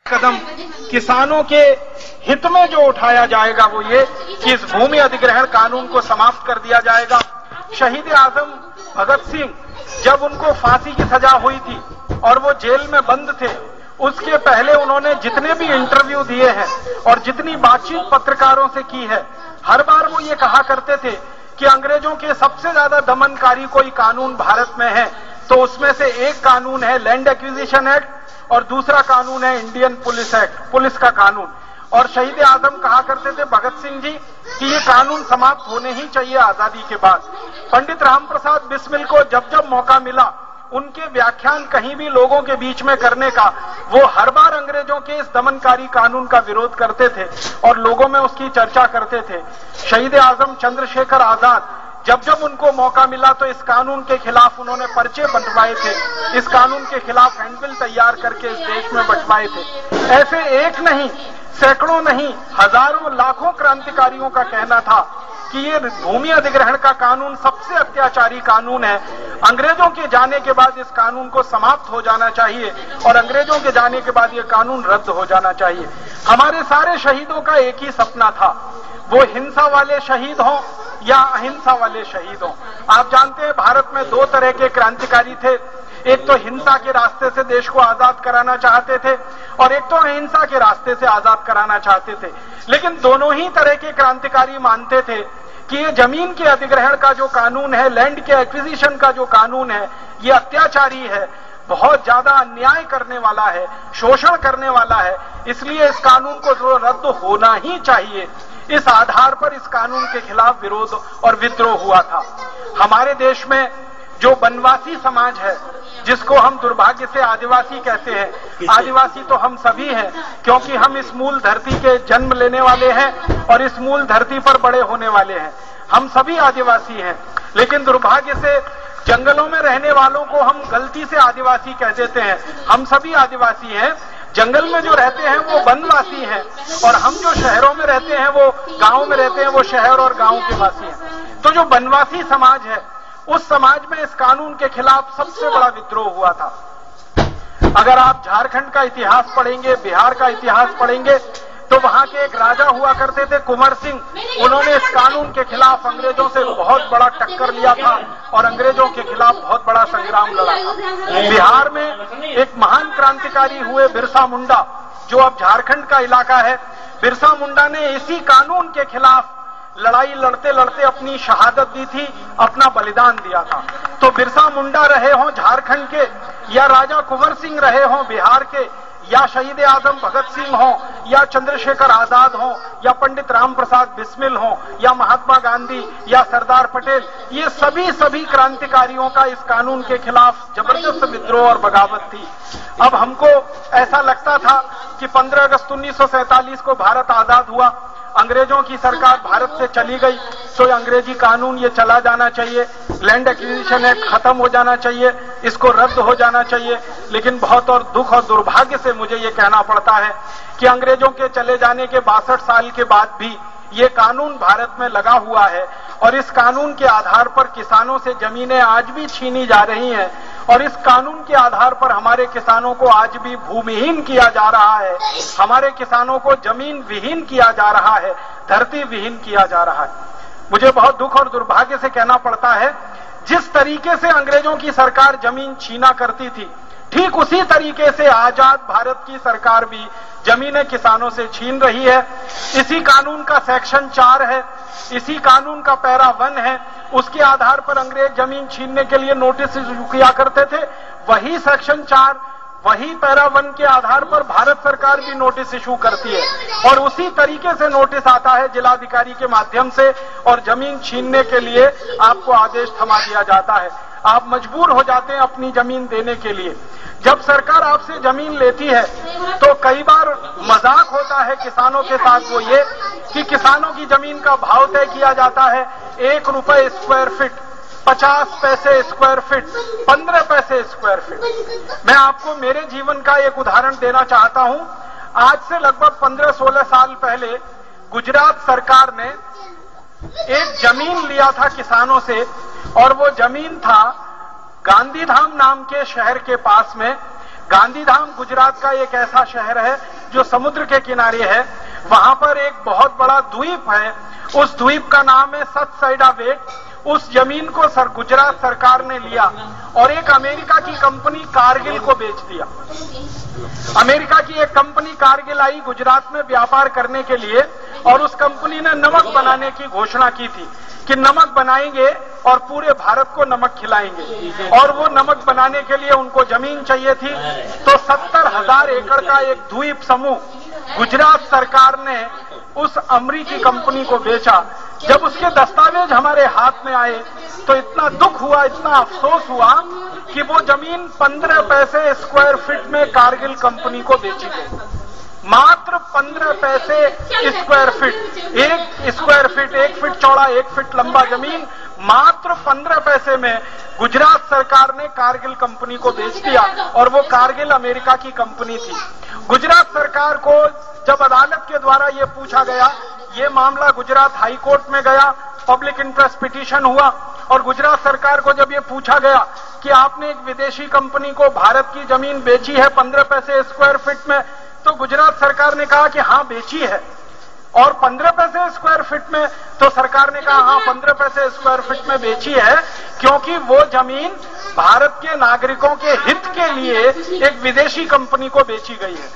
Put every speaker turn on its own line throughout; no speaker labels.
कदम किसानों के हित में जो उठाया जाएगा वो ये कि इस भूमि अधिग्रहण कानून को समाप्त कर दिया जाएगा। शहीद आजम भगत सिंह जब उनको फांसी की सजा हुई थी और वो जेल में बंद थे, उसके पहले उन्होंने जितने भी इंटरव्यू दिए हैं और जितनी बातचीत पत्रकारों से की है, हर बार वो ये कहा करते थे कि अंग्रेजों के सबसे ज्यादा दमनकारी कोई कानून भारत में है तो उसमें से एक कानून है लैंड एक्विजिशन एक्ट और दूसरा कानून है इंडियन पुलिस एक्ट, पुलिस का कानून। और शहीद आजम कहा करते थे भगत सिंह जी कि ये कानून समाप्त होने ही चाहिए आजादी के बाद। पंडित राम प्रसाद बिस्मिल को जब जब मौका मिला उनके व्याख्यान कहीं भी लोगों के बीच में करने का, वो हर बार अंग्रेजों के इस दमनकारी कानून का विरोध करते थे और लोगों में उसकी चर्चा करते थे। शहीद आजम चंद्रशेखर आजाद जब जब उनको मौका मिला तो इस कानून के खिलाफ उन्होंने पर्चे बंटवाए थे, इस कानून के खिलाफ हैंडबिल तैयार करके इस देश में बंटवाए थे। ऐसे एक नहीं, सैकड़ों नहीं, हजारों लाखों क्रांतिकारियों का कहना था कि ये भूमि अधिग्रहण का कानून सबसे अत्याचारी कानून है। अंग्रेजों के जाने के बाद इस कानून को समाप्त हो जाना चाहिए और अंग्रेजों के जाने के बाद ये कानून रद्द हो जाना चाहिए। हमारे सारे शहीदों का एक ही सपना था, वो हिंसा वाले शहीद हों या अहिंसा वाले शहीद हों। आप जानते हैं भारत में दो तरह के क्रांतिकारी थे, एक तो हिंसा के रास्ते से देश को आजाद कराना चाहते थे और एक तो अहिंसा के रास्ते से आजाद कराना चाहते थे। लेकिन दोनों ही तरह के क्रांतिकारी मानते थे कि ये जमीन के अधिग्रहण का जो कानून है, लैंड के एक्विजिशन का जो कानून है, ये अत्याचारी है, बहुत ज्यादा अन्याय करने वाला है, शोषण करने वाला है, इसलिए इस कानून को रद्द होना ही चाहिए। इस आधार पर इस कानून के खिलाफ विरोध और विद्रोह हुआ था। हमारे देश में जो वनवासी समाज है, जिसको हम दुर्भाग्य से आदिवासी कहते हैं, आदिवासी तो हम सभी हैं क्योंकि हम इस मूल धरती के जन्म लेने वाले हैं और इस मूल धरती पर बड़े होने वाले हैं, हम सभी आदिवासी हैं। लेकिन दुर्भाग्य से जंगलों में रहने वालों को हम गलती से आदिवासी कह देते हैं। हम सभी आदिवासी हैं, जंगल में जो रहते हैं वो वनवासी हैं और हम जो शहरों में रहते हैं, वो गांव में रहते हैं, वो शहर और गांव के वासी हैं। तो जो वनवासी समाज है, उस समाज में इस कानून के खिलाफ सबसे बड़ा विद्रोह हुआ था। अगर आप झारखंड का इतिहास पढ़ेंगे, बिहार का इतिहास पढ़ेंगे, तो वहां के एक राजा हुआ करते थे कुंवर सिंह, उन्होंने इस कानून के खिलाफ अंग्रेजों से बहुत बड़ा टक्कर लिया था और अंग्रेजों के खिलाफ बहुत बड़ा संग्राम लड़ा था। बिहार में एक महान क्रांतिकारी हुए बिरसा मुंडा, जो अब झारखंड का इलाका है। बिरसा मुंडा ने इसी कानून के खिलाफ लड़ाई लड़ते लड़ते अपनी शहादत दी थी, अपना बलिदान दिया था। तो बिरसा मुंडा रहे हों झारखंड के, या राजा कुंवर सिंह रहे हों बिहार के, या शहीद आजम भगत सिंह हों, या चंद्रशेखर आजाद हों, या पंडित राम प्रसाद बिस्मिल हों, या महात्मा गांधी, या सरदार पटेल, ये सभी क्रांतिकारियों का इस कानून के खिलाफ जबरदस्त विद्रोह और बगावत थी। अब हमको ऐसा लगता था कि 15 अगस्त 1947 को भारत आजाद हुआ, अंग्रेजों की सरकार भारत से चली गई, तो अंग्रेजी कानून ये चला जाना चाहिए, लैंड एक्विजिशन एक्ट खत्म हो जाना चाहिए, इसको रद्द हो जाना चाहिए। लेकिन बहुत और दुख और दुर्भाग्य से मुझे ये कहना पड़ता है कि अंग्रेजों के चले जाने के 62 साल के बाद भी ये कानून भारत में लगा हुआ है और इस कानून के आधार पर किसानों से जमीनें आज भी छीनी जा रही हैं और इस कानून के आधार पर हमारे किसानों को आज भी भूमिहीन किया जा रहा है, हमारे किसानों को जमीन विहीन किया जा रहा है, धरती विहीन किया जा रहा है। मुझे बहुत दुख और दुर्भाग्य से कहना पड़ता है, जिस तरीके से अंग्रेजों की सरकार जमीन छीना करती थी, ठीक उसी तरीके से आजाद भारत की सरकार भी जमीनें किसानों से छीन रही है। इसी कानून का सेक्शन 4 है, इसी कानून का पैरा 1 है, उसके आधार पर अंग्रेज जमीन छीनने के लिए नोटिस इशू किया करते थे। वही सेक्शन 4, वही पैरा 1 के आधार पर भारत सरकार भी नोटिस इशू करती है और उसी तरीके से नोटिस आता है जिलाधिकारी के माध्यम से और जमीन छीनने के लिए आपको आदेश थमा दिया जाता है। आप मजबूर हो जाते हैं अपनी जमीन देने के लिए। जब सरकार आपसे जमीन लेती है तो कई बार मजाक होता है किसानों के साथ, वो ये कि किसानों की जमीन का भाव तय किया जाता है 1 रुपए स्क्वायर फीट, 50 पैसे स्क्वायर फीट, 15 पैसे स्क्वायर फीट। मैं आपको मेरे जीवन का एक उदाहरण देना चाहता हूं। आज से लगभग 15-16 साल पहले गुजरात सरकार ने एक जमीन लिया था किसानों से और वो जमीन था गांधीधाम नाम के शहर के पास में। गांधीधाम गुजरात का एक ऐसा शहर है जो समुद्र के किनारे है, वहां पर एक बहुत बड़ा द्वीप है। उस द्वीप का नाम है सतसैडा बेट। उस जमीन को गुजरात सरकार ने लिया और एक अमेरिका की कंपनी कारगिल को बेच दिया। अमेरिका की एक कंपनी कारगिल आई गुजरात में व्यापार करने के लिए और उस कंपनी ने नमक बनाने की घोषणा की थी कि नमक बनाएंगे और पूरे भारत को नमक खिलाएंगे। और वो नमक बनाने के लिए उनको जमीन चाहिए थी। तो 70,000 एकड़ का एक द्वीप समूह गुजरात सरकार ने उस अमरीकी कंपनी को बेचा। जब उसके दस्तावेज हमारे हाथ में आए तो इतना दुख हुआ, इतना अफसोस हुआ कि वो जमीन 15 पैसे स्क्वायर फीट में कारगिल कंपनी को बेची गई। मात्र 15 पैसे स्क्वायर फीट। एक स्क्वायर फीट 1 फीट चौड़ा 1 फीट लंबा जमीन मात्र 15 पैसे में गुजरात सरकार ने कारगिल कंपनी को बेच दिया। और वो कारगिल अमेरिका की कंपनी थी। गुजरात सरकार को जब अदालत के द्वारा ये पूछा गया, ये मामला गुजरात हाई कोर्ट में गया, पब्लिक इंटरेस्ट पिटीशन हुआ और गुजरात सरकार को जब ये पूछा गया कि आपने एक विदेशी कंपनी को भारत की जमीन बेची है 15 पैसे स्क्वायर फीट में, तो गुजरात सरकार ने कहा कि हाँ बेची है। और 15 पैसे स्क्वायर फीट में, तो सरकार ने कहा हाँ 15 पैसे स्क्वायर फीट में बेची है, क्योंकि वो जमीन भारत के नागरिकों के हित के लिए एक विदेशी कंपनी को बेची गई है।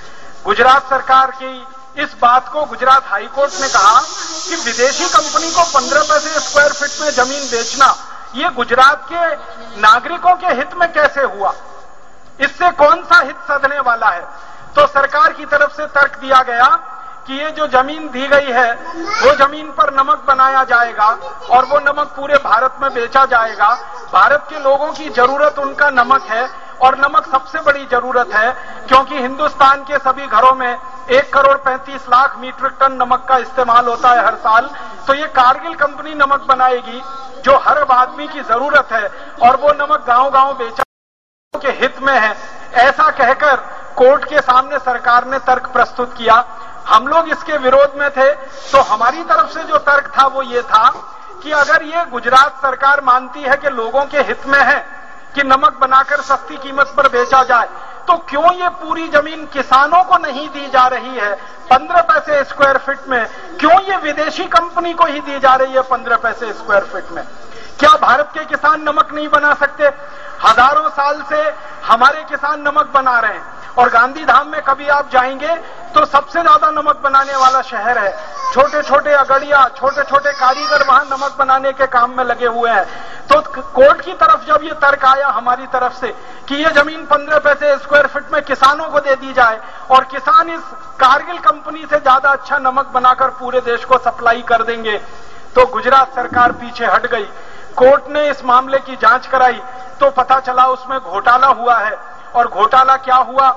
गुजरात सरकार की इस बात को गुजरात हाई कोर्ट ने कहा कि विदेशी कंपनी को 15 पैसे स्क्वायर फीट में जमीन बेचना ये गुजरात के नागरिकों के हित में कैसे हुआ, इससे कौन सा हित साधने वाला है। तो सरकार की तरफ से तर्क दिया गया कि ये जो जमीन दी गई है वो जमीन पर नमक बनाया जाएगा और वो नमक पूरे भारत में बेचा जाएगा। भारत के लोगों की जरूरत उनका नमक है और नमक सबसे बड़ी जरूरत है, क्योंकि हिंदुस्तान के सभी घरों में 1,35,00,000 मीट्रिक टन नमक का इस्तेमाल होता है हर साल। तो ये कारगिल कंपनी नमक बनाएगी जो हर आदमी की जरूरत है और वो नमक गांव-गांव बेचा के हित में है। ऐसा कहकर कोर्ट के सामने सरकार ने तर्क प्रस्तुत किया। हम लोग इसके विरोध में थे, तो हमारी तरफ से जो तर्क था वो ये था कि अगर ये गुजरात सरकार मानती है कि लोगों के हित में है कि नमक बनाकर सस्ती कीमत पर बेचा जाए, तो क्यों ये पूरी जमीन किसानों को नहीं दी जा रही है 15 पैसे स्क्वायर फीट में? क्यों ये विदेशी कंपनी को ही दी जा रही है 15 पैसे स्क्वायर फीट में? क्या भारत के किसान नमक नहीं बना सकते? हजारों साल से हमारे किसान नमक बना रहे हैं और गांधीधाम में कभी आप जाएंगे तो सबसे ज्यादा नमक बनाने वाला शहर है। छोटे छोटे अगड़िया, छोटे छोटे कारीगर वहां नमक बनाने के काम में लगे हुए हैं। तो कोर्ट की तरफ जब ये तर्क आया हमारी तरफ से कि ये जमीन 15 पैसे स्क्वायर फीट में किसानों को दे दी जाए और किसान इस कारगिल कंपनी से ज्यादा अच्छा नमक बनाकर पूरे देश को सप्लाई कर देंगे, तो गुजरात सरकार पीछे हट गई। कोर्ट ने इस मामले की जांच कराई तो पता चला उसमें घोटाला हुआ है। और घोटाला क्या हुआ?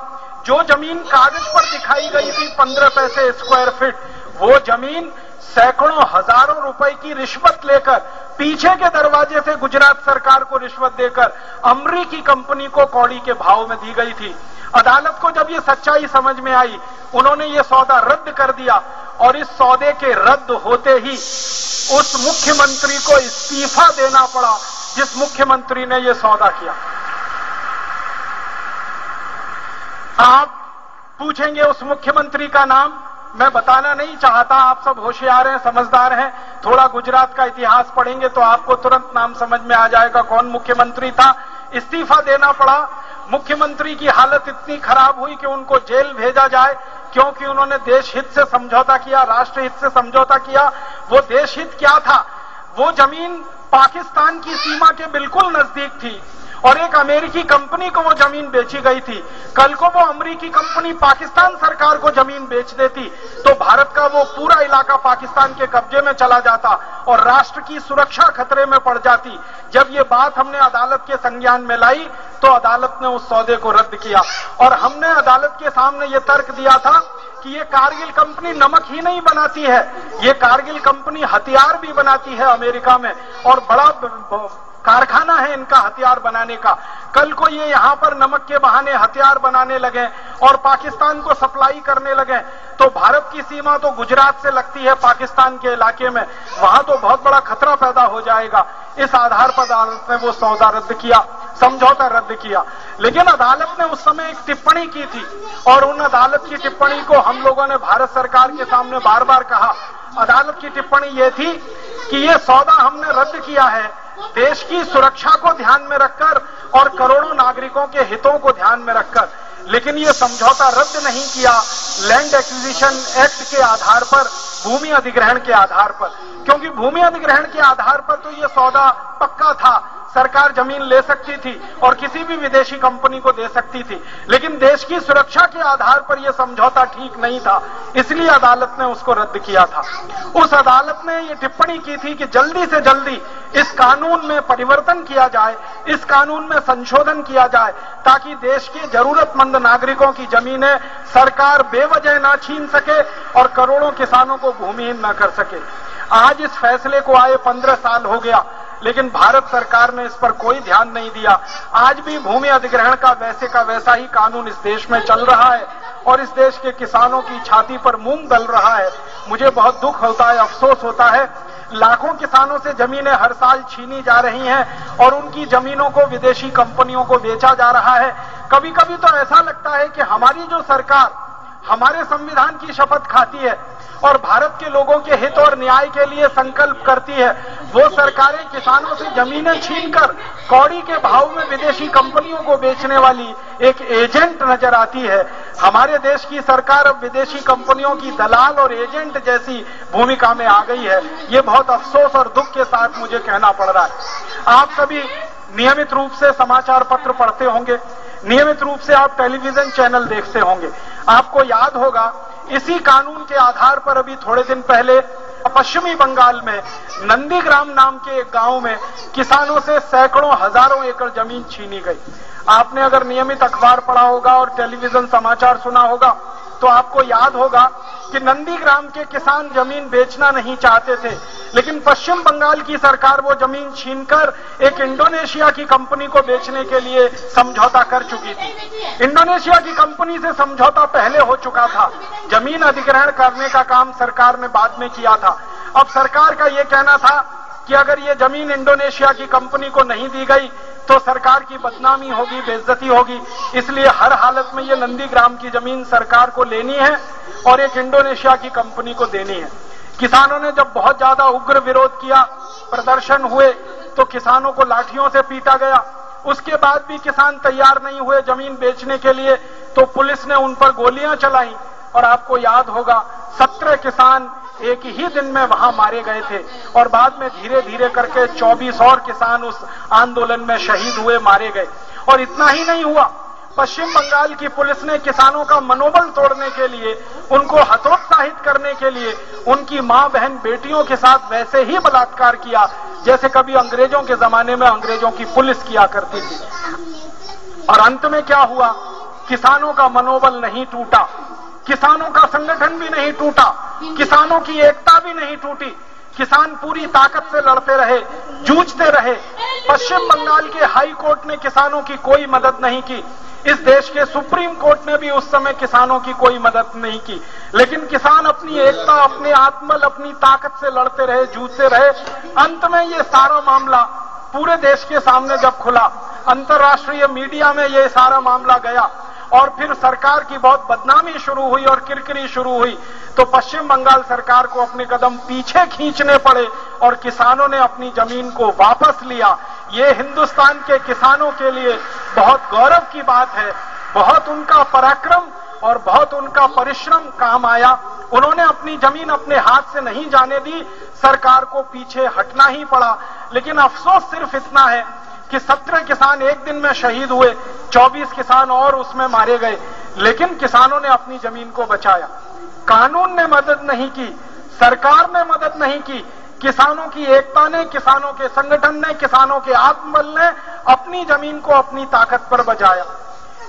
जो जमीन कागज पर दिखाई गई थी 15 पैसे स्क्वायर फीट, वो जमीन सैकड़ों हजारों रुपए की रिश्वत लेकर, पीछे के दरवाजे से गुजरात सरकार को रिश्वत देकर अमरीकी कंपनी को कौड़ी के भाव में दी गई थी। अदालत को जब ये सच्चाई समझ में आई, उन्होंने ये सौदा रद्द कर दिया और इस सौदे के रद्द होते ही उस मुख्यमंत्री को इस्तीफा देना पड़ा जिस मुख्यमंत्री ने ये सौदा किया। आप पूछेंगे उस मुख्यमंत्री का नाम, मैं बताना नहीं चाहता, आप सब होशियार हैं, समझदार हैं, थोड़ा गुजरात का इतिहास पढ़ेंगे तो आपको तुरंत नाम समझ में आ जाएगा कौन मुख्यमंत्री था। इस्तीफा देना पड़ा। मुख्यमंत्री की हालत इतनी खराब हुई कि उनको जेल भेजा जाए, क्योंकि उन्होंने देश हित से समझौता किया, राष्ट्र हित से समझौता किया। वो देश हित क्या था? वो जमीन पाकिस्तान की सीमा के बिल्कुल नजदीक थी और एक अमेरिकी कंपनी को वो जमीन बेची गई थी। कल को वो अमेरिकी कंपनी पाकिस्तान सरकार को जमीन बेच देती तो भारत का वो पूरा इलाका पाकिस्तान के कब्जे में चला जाता और राष्ट्र की सुरक्षा खतरे में पड़ जाती। जब ये बात हमने अदालत के संज्ञान में लाई तो अदालत ने उस सौदे को रद्द किया और हमने अदालत के सामने ये तर्क दिया था कि ये कारगिल कंपनी नमक ही नहीं बनाती है, ये कारगिल कंपनी हथियार भी बनाती है अमेरिका में और बड़ा कारखाना है इनका हथियार बनाने का। कल को ये यहां पर नमक के बहाने हथियार बनाने लगे और पाकिस्तान को सप्लाई करने लगे तो भारत की सीमा तो गुजरात से लगती है पाकिस्तान के इलाके में, वहां तो बहुत बड़ा खतरा पैदा हो जाएगा। इस आधार पर अदालत ने वो सौदा रद्द किया। समझौता रद्द किया। लेकिन अदालत ने उस समय एक टिप्पणी की थी और उन अदालत की टिप्पणी को हम लोगों ने भारत सरकार के सामने बार बार कहा। अदालत की टिप्पणी यह थी कि यह सौदा हमने रद्द किया है देश की सुरक्षा को ध्यान में रखकर और करोड़ों नागरिकों के हितों को ध्यान में रखकर, लेकिन ये समझौता रद्द नहीं किया लैंड एक्विजिशन एक्ट के आधार पर, भूमि अधिग्रहण के आधार पर, क्योंकि भूमि अधिग्रहण के आधार पर तो ये सौदा पक्का था, सरकार जमीन ले सकती थी और किसी भी विदेशी कंपनी को दे सकती थी। लेकिन देश की सुरक्षा के आधार पर यह समझौता ठीक नहीं था, इसलिए अदालत ने उसको रद्द किया था। उस अदालत ने यह टिप्पणी की थी कि जल्दी से जल्दी इस कानून में परिवर्तन किया जाए, इस कानून में संशोधन किया जाए, ताकि देश के जरूरतमंद नागरिकों की जमीनें सरकार बेवजह ना छीन सके और करोड़ों किसानों को भूमिहीन न कर सके। आज इस फैसले को आए 15 साल हो गया, लेकिन भारत सरकार ने इस पर कोई ध्यान नहीं दिया। आज भी भूमि अधिग्रहण का वैसा ही कानून इस देश में चल रहा है और इस देश के किसानों की छाती पर मूंग दल रहा है। मुझे बहुत दुख होता है, अफसोस होता है। लाखों किसानों से जमीनें हर साल छीनी जा रही हैं और उनकी जमीनों को विदेशी कंपनियों को बेचा जा रहा है। कभी कभी तो ऐसा लगता है कि हमारी जो सरकार हमारे संविधान की शपथ खाती है और भारत के लोगों के हित और न्याय के लिए संकल्प करती है, वो सरकारें किसानों से जमीनें छीनकर कौड़ी के भाव में विदेशी कंपनियों को बेचने वाली एक एजेंट नजर आती है। हमारे देश की सरकार अब विदेशी कंपनियों की दलाल और एजेंट जैसी भूमिका में आ गई है। ये बहुत अफसोस और दुख के साथ मुझे कहना पड़ रहा है। आप सभी नियमित रूप से समाचार पत्र पढ़ते होंगे, नियमित रूप से आप टेलीविजन चैनल देखते होंगे। आपको याद होगा इसी कानून के आधार पर अभी थोड़े दिन पहले पश्चिमी बंगाल में नंदीग्राम नाम के एक गांव में किसानों से सैकड़ों हजारों एकड़ जमीन छीनी गई। आपने अगर नियमित अखबार पढ़ा होगा और टेलीविजन समाचार सुना होगा तो आपको याद होगा कि नंदीग्राम के किसान जमीन बेचना नहीं चाहते थे, लेकिन पश्चिम बंगाल की सरकार वो जमीन छीनकर एक इंडोनेशिया की कंपनी को बेचने के लिए समझौता कर चुकी थी। इंडोनेशिया की कंपनी से समझौता पहले हो चुका था, जमीन अधिग्रहण करने का काम सरकार ने बाद में किया था। अब सरकार का ये कहना था कि अगर ये जमीन इंडोनेशिया की कंपनी को नहीं दी गई तो सरकार की बदनामी होगी, बेइज्जती होगी, इसलिए हर हालत में ये नंदीग्राम की जमीन सरकार को लेनी है और एक इंडोनेशिया की कंपनी को देनी है। किसानों ने जब बहुत ज्यादा उग्र विरोध किया, प्रदर्शन हुए, तो किसानों को लाठियों से पीटा गया। उसके बाद भी किसान तैयार नहीं हुए जमीन बेचने के लिए, तो पुलिस ने उन पर गोलियां चलाई और आपको याद होगा 17 किसान एक ही दिन में वहां मारे गए थे और बाद में धीरे धीरे करके 24 और किसान उस आंदोलन में शहीद हुए, मारे गए। और इतना ही नहीं हुआ, पश्चिम बंगाल की पुलिस ने किसानों का मनोबल तोड़ने के लिए, उनको हतोत्साहित करने के लिए उनकी मां बहन बेटियों के साथ वैसे ही बलात्कार किया जैसे कभी अंग्रेजों के जमाने में अंग्रेजों की पुलिस किया करती थी। और अंत में क्या हुआ, किसानों का मनोबल नहीं टूटा, किसानों का संगठन भी नहीं टूटा, किसानों की एकता भी नहीं टूटी। किसान पूरी ताकत से लड़ते रहे, जूझते रहे। पश्चिम बंगाल के हाई कोर्ट ने किसानों की कोई मदद नहीं की, इस देश के सुप्रीम कोर्ट ने भी उस समय किसानों की कोई मदद नहीं की, लेकिन किसान अपनी एकता, अपने आत्मबल, अपनी ताकत से लड़ते रहे, जूझते रहे। अंत में ये सारा मामला पूरे देश के सामने जब खुला, अंतर्राष्ट्रीय मीडिया में ये सारा मामला गया और फिर सरकार की बहुत बदनामी शुरू हुई और किरकिरी शुरू हुई, तो पश्चिम बंगाल सरकार को अपने कदम पीछे खींचने पड़े और किसानों ने अपनी जमीन को वापस लिया। ये हिंदुस्तान के किसानों के लिए बहुत गौरव की बात है, बहुत उनका पराक्रम और बहुत उनका परिश्रम काम आया। उन्होंने अपनी जमीन अपने हाथ से नहीं जाने दी, सरकार को पीछे हटना ही पड़ा। लेकिन अफसोस सिर्फ इतना है कि 17 किसान एक दिन में शहीद हुए, 24 किसान और उसमें मारे गए, लेकिन किसानों ने अपनी जमीन को बचाया। कानून ने मदद नहीं की, सरकार ने मदद नहीं की, किसानों की एकता ने, किसानों के संगठन ने, किसानों के आत्मबल ने अपनी जमीन को अपनी ताकत पर बचाया।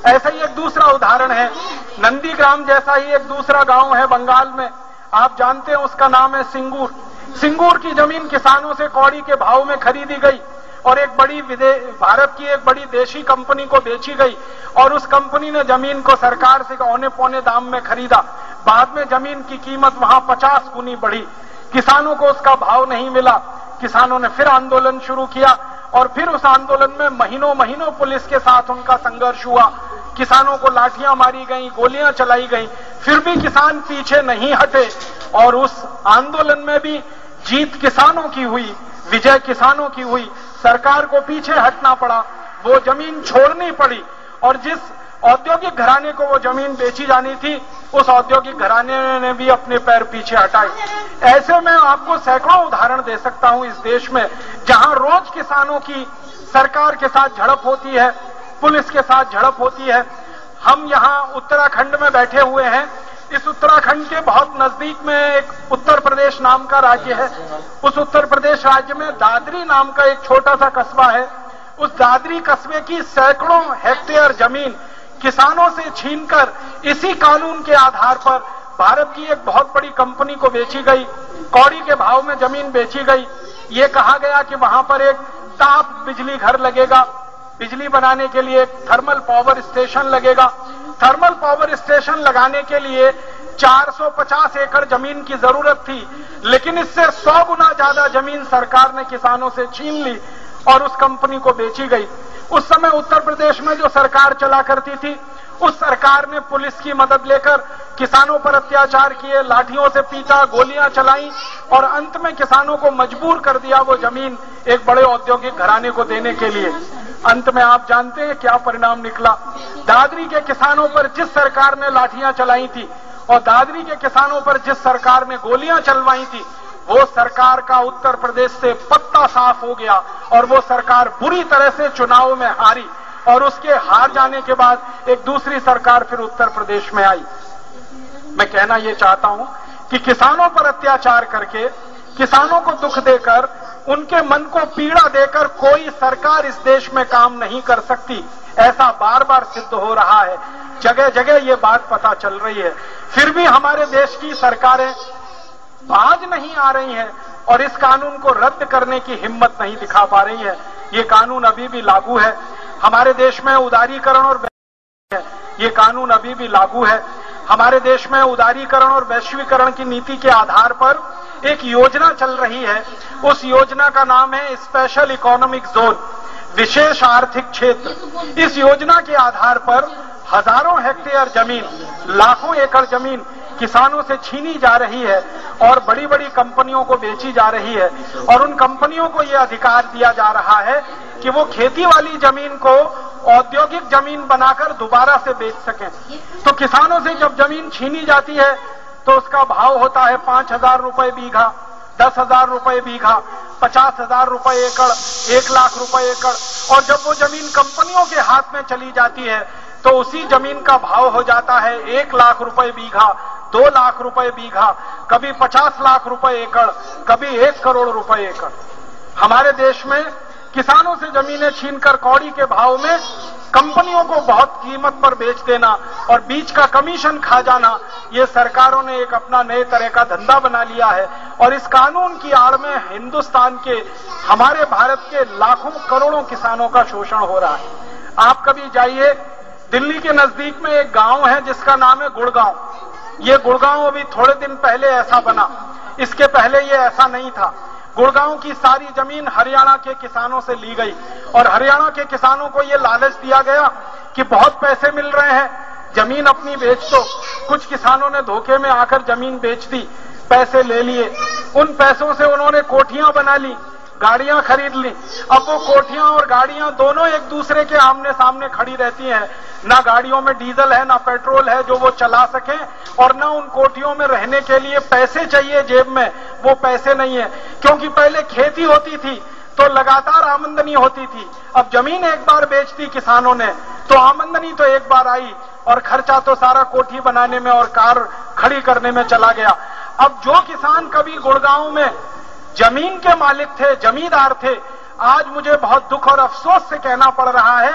ऐसा ही एक दूसरा उदाहरण है, नंदीग्राम जैसा ही एक दूसरा गांव है बंगाल में, आप जानते हैं, उसका नाम है सिंगूर। सिंगूर की जमीन किसानों से कौड़ी के भाव में खरीदी गई और एक बड़ी भारत की एक बड़ी देशी कंपनी को बेची गई और उस कंपनी ने जमीन को सरकार से औने पौने दाम में खरीदा। बाद में जमीन की कीमत वहां 50 गुनी बढ़ी, किसानों को उसका भाव नहीं मिला। किसानों ने फिर आंदोलन शुरू किया और फिर उस आंदोलन में महीनों महीनों पुलिस के साथ उनका संघर्ष हुआ, किसानों को लाठियां मारी गई, गोलियां चलाई गई, फिर भी किसान पीछे नहीं हटे और उस आंदोलन में भी जीत किसानों की हुई, विजय किसानों की हुई। सरकार को पीछे हटना पड़ा, वो जमीन छोड़नी पड़ी और जिस औद्योगिक घराने को वो जमीन बेची जानी थी, उस औद्योगिक घराने ने भी अपने पैर पीछे हटाए। ऐसे में आपको सैकड़ों उदाहरण दे सकता हूं इस देश में, जहां रोज किसानों की सरकार के साथ झड़प होती है, पुलिस के साथ झड़प होती है। हम यहां उत्तराखंड में बैठे हुए हैं। इस उत्तराखंड के बहुत नजदीक में एक उत्तर प्रदेश नाम का राज्य है। उस उत्तर प्रदेश राज्य में दादरी नाम का एक छोटा सा कस्बा है। उस दादरी कस्बे की सैकड़ों हेक्टेयर जमीन किसानों से छीनकर इसी कानून के आधार पर भारत की एक बहुत बड़ी कंपनी को बेची गई। कौड़ी के भाव में जमीन बेची गई। ये कहा गया कि वहां पर एक ताप बिजली घर लगेगा, बिजली बनाने के लिए एक थर्मल पावर स्टेशन लगेगा। थर्मल पावर स्टेशन लगाने के लिए 450 एकड़ जमीन की जरूरत थी, लेकिन इससे 100 गुना ज्यादा जमीन सरकार ने किसानों से छीन ली और उस कंपनी को बेची गई। उस समय उत्तर प्रदेश में जो सरकार चला करती थी, उस सरकार ने पुलिस की मदद लेकर किसानों पर अत्याचार किए, लाठियों से पीटा, गोलियां चलाई और अंत में किसानों को मजबूर कर दिया वो जमीन एक बड़े औद्योगिक घराने को देने के लिए। अंत में आप जानते हैं क्या परिणाम निकला। दादरी के किसानों पर जिस सरकार ने लाठियां चलाई थी और दादरी के किसानों पर जिस सरकार ने गोलियां चलवाई थी, वो सरकार का उत्तर प्रदेश से पत्ता साफ हो गया और वो सरकार बुरी तरह से चुनाव में हारी और उसके हार जाने के बाद एक दूसरी सरकार फिर उत्तर प्रदेश में आई। मैं कहना ये चाहता हूं कि किसानों पर अत्याचार करके, किसानों को दुख देकर, उनके मन को पीड़ा देकर कोई सरकार इस देश में काम नहीं कर सकती। ऐसा बार बार सिद्ध हो रहा है, जगह जगह ये बात पता चल रही है। फिर भी हमारे देश की सरकारें बाज नहीं आ रही हैं और इस कानून को रद्द करने की हिम्मत नहीं दिखा पा रही है। ये कानून अभी भी लागू है। हमारे देश में उदारीकरण और ये कानून अभी भी लागू है। हमारे देश में उदारीकरण और वैश्वीकरण की नीति के आधार पर एक योजना चल रही है। उस योजना का नाम है स्पेशल इकोनॉमिक जोन, विशेष आर्थिक क्षेत्र। इस योजना के आधार पर हजारों हेक्टेयर जमीन, लाखों एकड़ जमीन किसानों से छीनी जा रही है और बड़ी बड़ी कंपनियों को बेची जा रही है और उन कंपनियों को यह अधिकार दिया जा रहा है कि वो खेती वाली जमीन को औद्योगिक जमीन बनाकर दोबारा से बेच सकें। तो किसानों से जब जमीन छीनी जाती है तो उसका भाव होता है 5,000 रुपए बीघा, 10,000 रुपए बीघा, 50,000 रुपए एकड़, 1 लाख रुपए एकड़। और जब वो जमीन कंपनियों के हाथ में चली जाती है तो उसी जमीन का भाव हो जाता है 1 लाख रुपए बीघा, 2 लाख रुपए बीघा, कभी 50 लाख रुपए एकड़, कभी 1 करोड़ रुपए एकड़। हमारे देश में किसानों से जमीनें छीनकर कौड़ी के भाव में कंपनियों को बहुत कीमत पर बेच देना और बीच का कमीशन खा जाना, ये सरकारों ने एक अपना नए तरह का धंधा बना लिया है। और इस कानून की आड़ में हिंदुस्तान के, हमारे भारत के लाखों करोड़ों किसानों का शोषण हो रहा है। आप कभी जाइए, दिल्ली के नजदीक में एक गांव है जिसका नाम है गुड़गांव। ये गुड़गांव अभी थोड़े दिन पहले ऐसा बना, इसके पहले ये ऐसा नहीं था। गुड़गांव की सारी जमीन हरियाणा के किसानों से ली गई और हरियाणा के किसानों को ये लालच दिया गया कि बहुत पैसे मिल रहे हैं, जमीन अपनी बेच दो। कुछ किसानों ने धोखे में आकर जमीन बेच दी, पैसे ले लिए। उन पैसों से उन्होंने कोठियां बना ली, गाड़ियां खरीद ली। अब वो कोठियां और गाड़ियां दोनों एक दूसरे के आमने सामने खड़ी रहती हैं। ना गाड़ियों में डीजल है, ना पेट्रोल है जो वो चला सके, और ना उन कोठियों में रहने के लिए पैसे चाहिए जेब में, वो पैसे नहीं है। क्योंकि पहले खेती होती थी तो लगातार आमदनी होती थी। अब जमीन एक बार बेच दी किसानों ने तो आमदनी तो एक बार आई और खर्चा तो सारा कोठी बनाने में और कार खड़ी करने में चला गया। अब जो किसान कभी गुड़गांव में जमीन के मालिक थे, जमींदार थे, आज मुझे बहुत दुख और अफसोस से कहना पड़ रहा है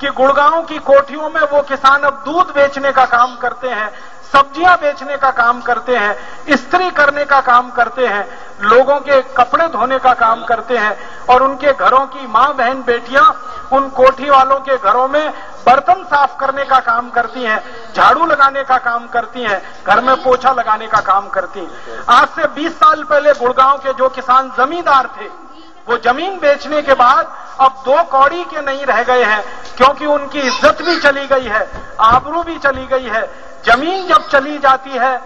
कि गुड़गांव की कोठियों में वो किसान अब दूध बेचने का काम करते हैं, सब्जियां बेचने का काम करते हैं, इस्त्री करने का काम करते हैं, लोगों के कपड़े धोने का काम करते हैं और उनके घरों की मां बहन बेटियां उन कोठी वालों के घरों में बर्तन साफ करने का काम करती हैं, झाड़ू लगाने का काम करती हैं, घर में पोछा लगाने का काम करती हैं। आज से 20 साल पहले गुड़गांव के जो किसान जमींदार थे वो जमीन बेचने के बाद अब 2 कौड़ी के नहीं रह गए हैं, क्योंकि उनकी इज्जत भी चली गई है, आबरू भी चली गई है। जमीन जब चली जाती है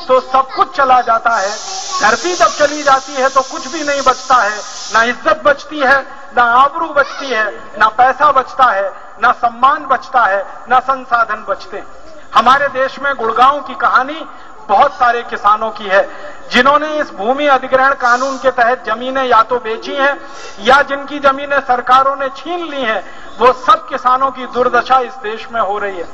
तो सब कुछ चला जाता है, धरती जब चली जाती है तो कुछ भी नहीं बचता है, ना इज्जत बचती है, ना आबरू बचती है, ना पैसा बचता है, ना सम्मान बचता है, ना संसाधन बचते हैं। हमारे देश में गुड़गांव की कहानी बहुत सारे किसानों की है, जिन्होंने इस भूमि अधिग्रहण कानून के तहत जमीनें या तो बेची हैं या जिनकी जमीनें सरकारों ने छीन ली हैं, वो सब किसानों की दुर्दशा इस देश में हो रही है।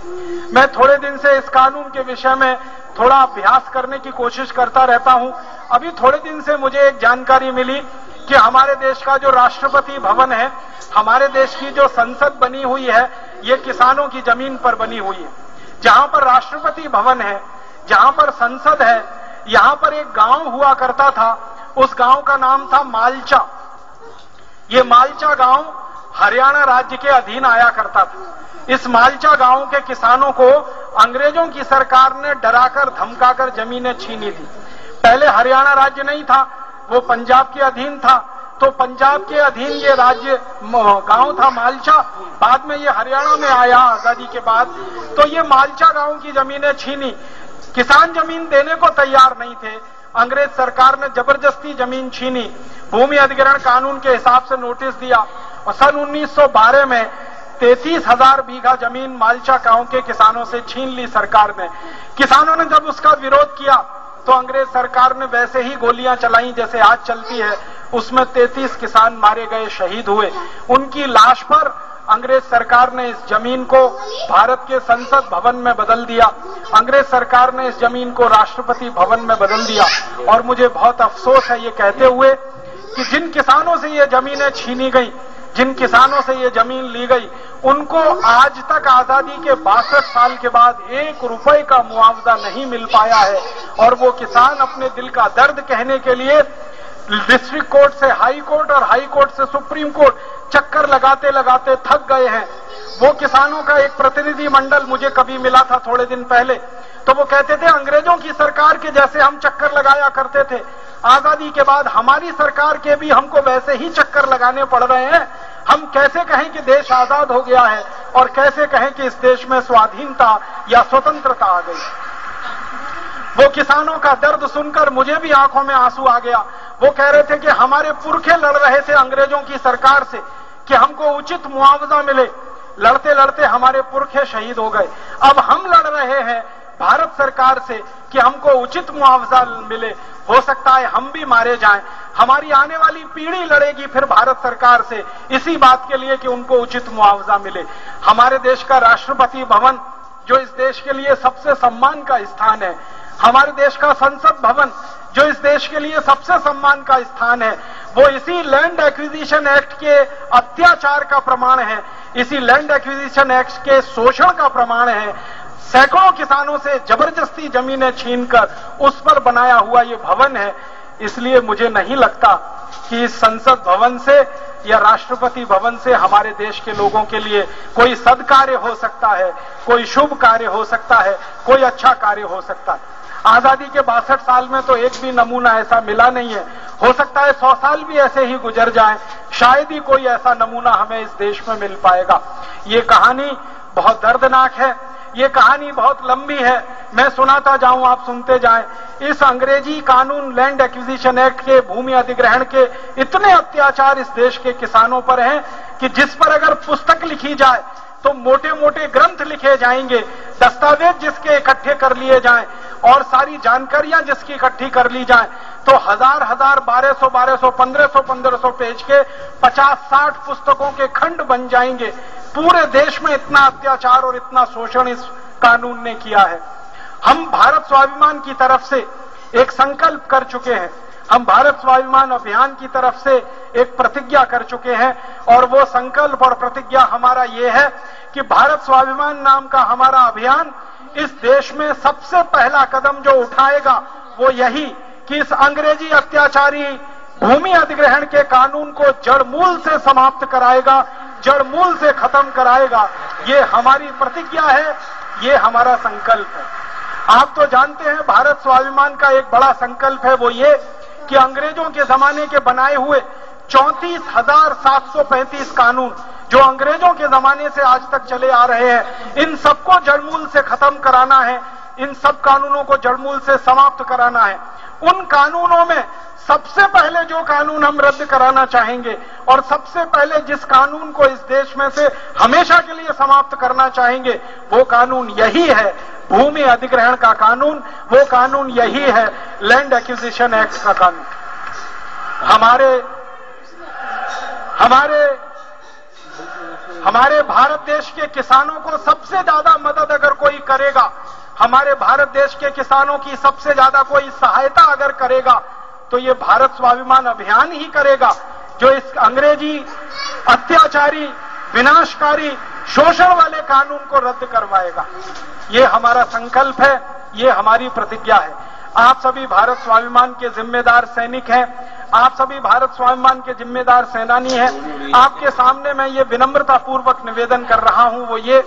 मैं थोड़े दिन से इस कानून के विषय में थोड़ा अभ्यास करने की कोशिश करता रहता हूं। अभी थोड़े दिन से मुझे एक जानकारी मिली कि हमारे देश का जो राष्ट्रपति भवन है, हमारे देश की जो संसद बनी हुई है, ये किसानों की जमीन पर बनी हुई है। जहां पर राष्ट्रपति भवन है, जहां पर संसद है, यहां पर एक गांव हुआ करता था, उस गांव का नाम था मालचा। ये मालचा गांव हरियाणा राज्य के अधीन आया करता था। इस मालचा गांव के किसानों को अंग्रेजों की सरकार ने डराकर धमकाकर जमीनें छीनी थी। पहले हरियाणा राज्य नहीं था, वो पंजाब के अधीन था, तो पंजाब के अधीन ये राज्य गांव था मालचा। बाद में ये हरियाणा में आया आजादी के बाद। तो ये मालचा गांव की जमीनें छीनी, किसान जमीन देने को तैयार नहीं थे, अंग्रेज सरकार ने जबरदस्ती जमीन छीनी, भूमि अधिग्रहण कानून के हिसाब से नोटिस दिया और सन 1912 में 33,000 बीघा जमीन मालचा गांव के किसानों से छीन ली सरकार ने। किसानों ने जब उसका विरोध किया तो अंग्रेज सरकार ने वैसे ही गोलियां चलाई जैसे आज चलती है। उसमें 33 किसान मारे गए, शहीद हुए। उनकी लाश पर अंग्रेज सरकार ने इस जमीन को भारत के संसद भवन में बदल दिया। अंग्रेज सरकार ने इस जमीन को राष्ट्रपति भवन में बदल दिया। और मुझे बहुत अफसोस है ये कहते हुए कि जिन किसानों से ये जमीनें छीनी गई, जिन किसानों से ये जमीन ली गई, उनको आज तक आजादी के 62 साल के बाद 1 रुपए का मुआवजा नहीं मिल पाया है। और वो किसान अपने दिल का दर्द कहने के लिए डिस्ट्रिक्ट कोर्ट से हाई कोर्ट और हाई कोर्ट से सुप्रीम कोर्ट चक्कर लगाते लगाते थक गए हैं। वो किसानों का एक प्रतिनिधि मंडल मुझे कभी मिला था थोड़े दिन पहले, तो वो कहते थे अंग्रेजों की सरकार के जैसे हम चक्कर लगाया करते थे, आजादी के बाद हमारी सरकार के भी हमको वैसे ही चक्कर लगाने पड़ रहे हैं। हम कैसे कहें कि देश आजाद हो गया है और कैसे कहें कि इस देश में स्वाधीनता या स्वतंत्रता आ गई। वो किसानों का दर्द सुनकर मुझे भी आंखों में आंसू आ गया। वो कह रहे थे कि हमारे पुरखे लड़ रहे थे अंग्रेजों की सरकार से कि हमको उचित मुआवजा मिले, लड़ते लड़ते हमारे पुरखे शहीद हो गए। अब हम लड़ रहे हैं भारत सरकार से कि हमको उचित मुआवजा मिले। हो सकता है हम भी मारे जाएं, हमारी आने वाली पीढ़ी लड़ेगी फिर भारत सरकार से इसी बात के लिए कि उनको उचित मुआवजा मिले। हमारे देश का राष्ट्रपति भवन जो इस देश के लिए सबसे सम्मान का स्थान है, हमारे देश का संसद भवन जो इस देश के लिए सबसे सम्मान का स्थान है, वो इसी लैंड एक्विजिशन एक्ट के अत्याचार का प्रमाण है, इसी लैंड एक्विजिशन एक्ट के शोषण का प्रमाण है। सैकड़ों किसानों से जबरदस्ती जमीनें छीनकर उस पर बनाया हुआ ये भवन है। इसलिए मुझे नहीं लगता कि इस संसद भवन से या राष्ट्रपति भवन से हमारे देश के लोगों के लिए कोई सद्कार्य हो सकता है, कोई शुभ कार्य हो सकता है, कोई अच्छा कार्य हो सकता है। आजादी के 62 साल में तो एक भी नमूना ऐसा मिला नहीं है। हो सकता है 100 साल भी ऐसे ही गुजर जाएं, शायद ही कोई ऐसा नमूना हमें इस देश में मिल पाएगा। ये कहानी बहुत दर्दनाक है, ये कहानी बहुत लंबी है। मैं सुनाता जाऊं, आप सुनते जाएं। इस अंग्रेजी कानून लैंड एक्विजिशन एक्ट के भूमि अधिग्रहण के इतने अत्याचार इस देश के किसानों पर हैं कि जिस पर अगर पुस्तक लिखी जाए तो मोटे मोटे ग्रंथ लिखे जाएंगे, दस्तावेज जिसके इकट्ठे कर लिए जाएं और सारी जानकारियां जिसकी इकट्ठी कर ली जाए तो हजार 1200 1500 पेज के 50-60 पुस्तकों के खंड बन जाएंगे। पूरे देश में इतना अत्याचार और इतना शोषण इस कानून ने किया है। हम भारत स्वाभिमान की तरफ से एक संकल्प कर चुके हैं, हम भारत स्वाभिमान अभियान की तरफ से एक प्रतिज्ञा कर चुके हैं और वो संकल्प और प्रतिज्ञा हमारा ये है कि भारत स्वाभिमान नाम का हमारा अभियान इस देश में सबसे पहला कदम जो उठाएगा वो यही कि इस अंग्रेजी अत्याचारी भूमि अधिग्रहण के कानून को जड़ मूल से समाप्त कराएगा, जड़ मूल से खत्म कराएगा। ये हमारी प्रतिज्ञा है, ये हमारा संकल्प है। आप तो जानते हैं भारत स्वाभिमान का एक बड़ा संकल्प है वो ये कि अंग्रेजों के जमाने के बनाए हुए 34,735 कानून जो अंग्रेजों के जमाने से आज तक चले आ रहे हैं, इन सबको जड़मूल से खत्म कराना है, इन सब कानूनों को जड़मूल से समाप्त कराना है। उन कानूनों में सबसे पहले जो कानून हम रद्द कराना चाहेंगे और सबसे पहले जिस कानून को इस देश में से हमेशा के लिए समाप्त करना चाहेंगे, वो कानून यही है, भूमि अधिग्रहण का कानून। वो कानून यही है, लैंड एक्विजिशन एक्ट का कानून। हमारे भारत देश के किसानों को सबसे ज्यादा मदद अगर कोई करेगा, हमारे भारत देश के किसानों की सबसे ज्यादा कोई सहायता अगर करेगा, तो ये भारत स्वाभिमान अभियान ही करेगा, जो इस अंग्रेजी अत्याचारी, विनाशकारी, शोषण वाले कानून को रद्द करवाएगा। ये हमारा संकल्प है, ये हमारी प्रतिज्ञा है। आप सभी भारत स्वाभिमान के जिम्मेदार सैनिक हैं, आप सभी भारत स्वाभिमान के जिम्मेदार सेनानी हैं। आपके सामने मैं ये विनम्रता पूर्वक निवेदन कर रहा हूं, वो ये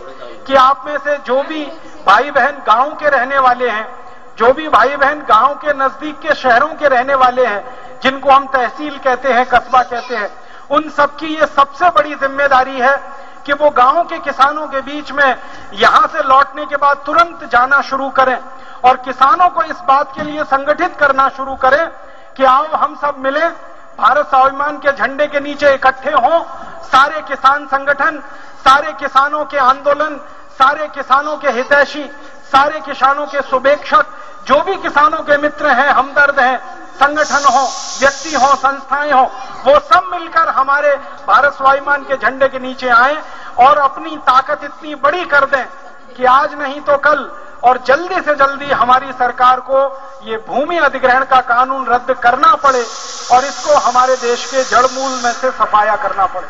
कि आप में से जो भी भाई बहन गांव के रहने वाले हैं, जो भी भाई बहन गांव के नजदीक के शहरों के रहने वाले हैं, जिनको हम तहसील कहते हैं, कस्बा कहते हैं, उन सबकी ये सबसे बड़ी जिम्मेदारी है कि वो गांव के किसानों के बीच में यहां से लौटने के बाद तुरंत जाना शुरू करें और किसानों को इस बात के लिए संगठित करना शुरू करें कि आओ हम सब मिलें, भारत स्वाभिमान के झंडे के नीचे इकट्ठे हों, सारे किसान संगठन, सारे किसानों के आंदोलन, सारे किसानों के हितैषी, सारे किसानों के शुभेच्छक, जो भी किसानों के मित्र हैं, हमदर्द हैं, संगठन हो, व्यक्ति हो, संस्थाएं हो, वो सब मिलकर हमारे भारत स्वाभिमान के झंडे के नीचे आएं और अपनी ताकत इतनी बड़ी कर दें कि आज नहीं तो कल और जल्दी से जल्दी हमारी सरकार को ये भूमि अधिग्रहण का कानून रद्द करना पड़े और इसको हमारे देश के जड़मूल में से सफाया करना पड़े।